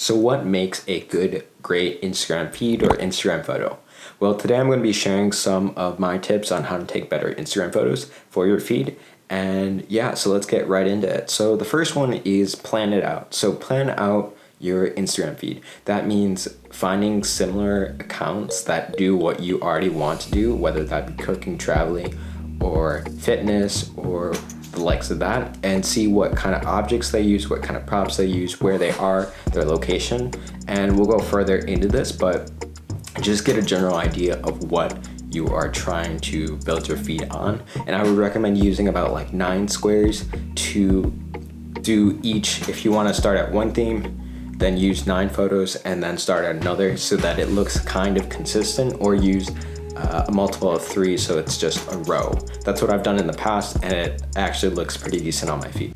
So what makes a great Instagram feed or Instagram photo? Well, today I'm going to be sharing some of my tips on how to take better Instagram photos for your feed. And yeah, so let's get right into it. So the first one is plan it out. So plan out your Instagram feed. That means finding similar accounts that do what you already want to do, whether that be cooking, traveling, or fitness, or the likes of that, and see what kind of objects they use, what kind of props they use, where they are, their location. And we'll go further into this, but just get a general idea of what you are trying to build your feed on. And I would recommend using about like 9 squares to do each. If you want to start at one theme, then use 9 photos and then start at another so that it looks kind of consistent, or use a multiple of 3 so it's just a row. That's what I've done in the past, and it actually looks pretty decent on my feed.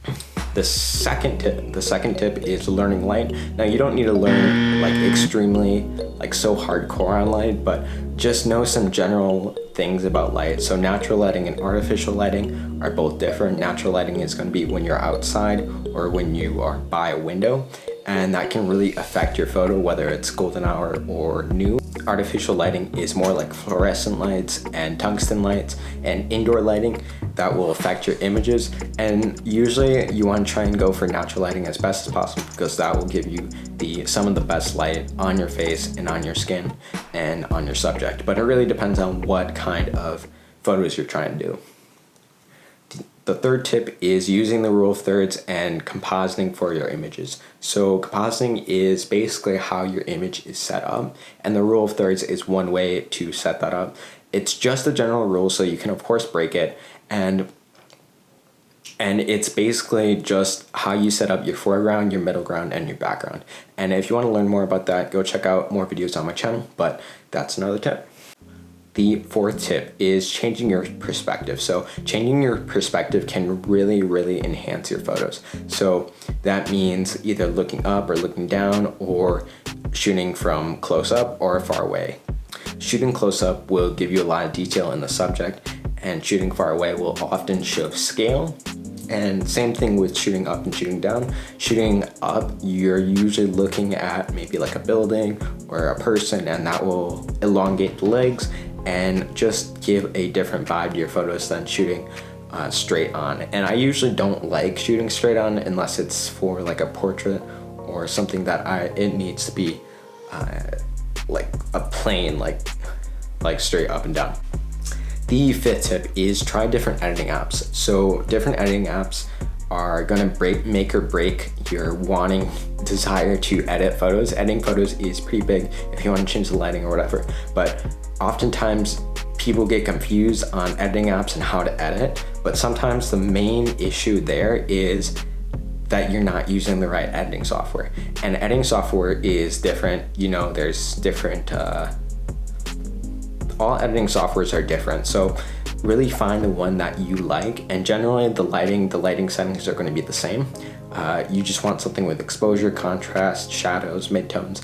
The second tip is learning light. Now you don't need to learn like extremely like so hardcore on light, but just know some general things about light. So natural lighting and artificial lighting are both different. Natural lighting is going to be when you're outside or when you are by a window, and that can really affect your photo, whether it's golden hour or new. Artificial lighting is more like fluorescent lights and tungsten lights and indoor lighting that will affect your images. And usually you want to try and go for natural lighting as best as possible, because that will give you some of the best light on your face and on your skin and on your subject. But it really depends on what kind of photos you're trying to do. The third tip is using the rule of thirds and compositing for your images. So compositing is basically how your image is set up, and the rule of thirds is one way to set that up. It's just a general rule, so you can of course break it, and it's basically just how you set up your foreground, your middle ground, and your background. And if you want to learn more about that, go check out more videos on my channel, but that's another tip. The fourth tip is changing your perspective. So changing your perspective can really enhance your photos. So that means either looking up or looking down, or shooting from close up or far away. Shooting close up will give you a lot of detail in the subject, and shooting far away will often show scale. And same thing with shooting up and shooting down. Shooting up, you're usually looking at maybe like a building or a person, and that will elongate the legs and just give a different vibe to your photos than shooting straight on. And I usually don't like shooting straight on unless it's for like a portrait or something that it needs to be like a plane, like straight up and down. The fifth tip is try different editing apps. So different editing apps are gonna make or break your desire to edit photos. Editing photos is pretty big if you want to change the lighting or whatever, but oftentimes people get confused on editing apps and how to edit. But sometimes the main issue there is that you're not using the right editing software. And editing software is different. You know, there's different, all editing softwares are different. So really find the one that you like, and generally the lighting settings are going to be the same. You just want something with exposure, contrast, shadows, midtones,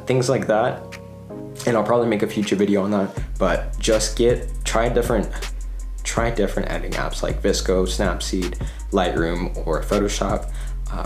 things like that. And I'll probably make a future video on that, but just try different editing apps like VSCO, Snapseed, Lightroom, or Photoshop.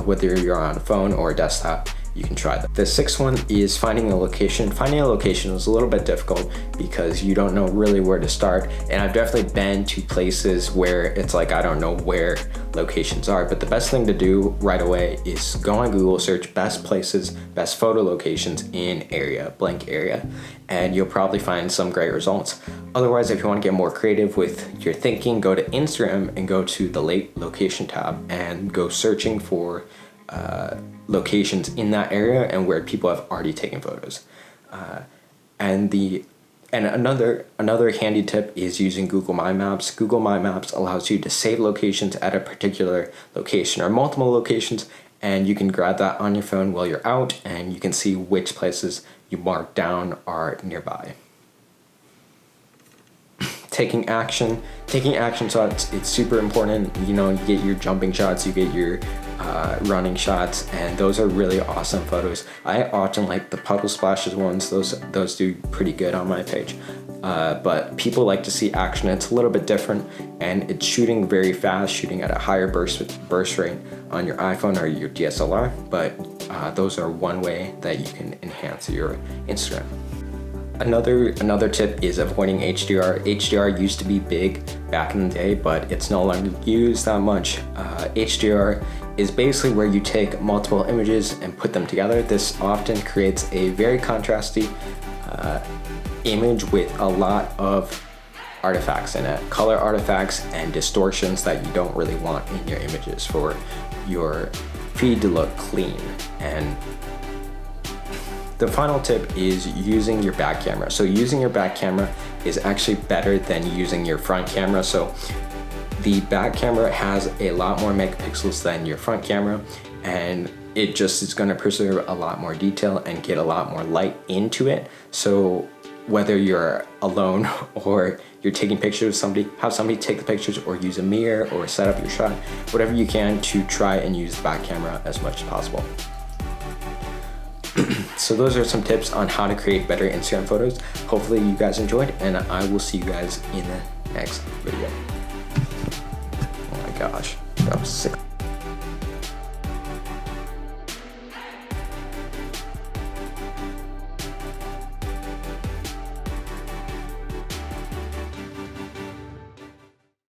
Whether you're on a phone or a desktop, you can try that. The sixth one is finding a location. Finding a location is a little bit difficult because you don't know really where to start. And I've definitely been to places where it's like, I don't know where locations are, but the best thing to do right away is go on Google, search best places, best photo locations in blank area, and you'll probably find some great results. Otherwise, if you want to get more creative with your thinking, go to Instagram and go to the location tab and go searching for locations in that area and where people have already taken photos. And another handy tip is using Google My Maps. Google My Maps allows you to save locations at a particular location or multiple locations, and you can grab that on your phone while you're out, and you can see which places you marked down are nearby. Taking action shots, it's super important. You know, you get your jumping shots, you get your running shots, and those are really awesome photos. I often like the puddle splashes ones. Those do pretty good on my page. but people like to see action. It's a little bit different, and it's shooting very fast, shooting at a higher burst rate on your iPhone or your DSLR, but those are one way that you can enhance your Instagram. Another tip is avoiding HDR. HDR used to be big back in the day, but it's no longer used that much. HDR is basically where you take multiple images and put them together. This often creates a very contrasty image with a lot of artifacts in it, color artifacts and distortions that you don't really want in your images for your feed to look clean. And the final tip is using your back camera. So using your back camera is actually better than using your front camera. So the back camera has a lot more megapixels than your front camera, and it just is going to preserve a lot more detail and get a lot more light into it. So whether you're alone or you're taking pictures of somebody, have somebody take the pictures, or use a mirror or set up your shot, whatever you can to try and use the back camera as much as possible. So those are some tips on how to create better Instagram photos. Hopefully you guys enjoyed, and I will see you guys in the next video. Oh my gosh, that was sick.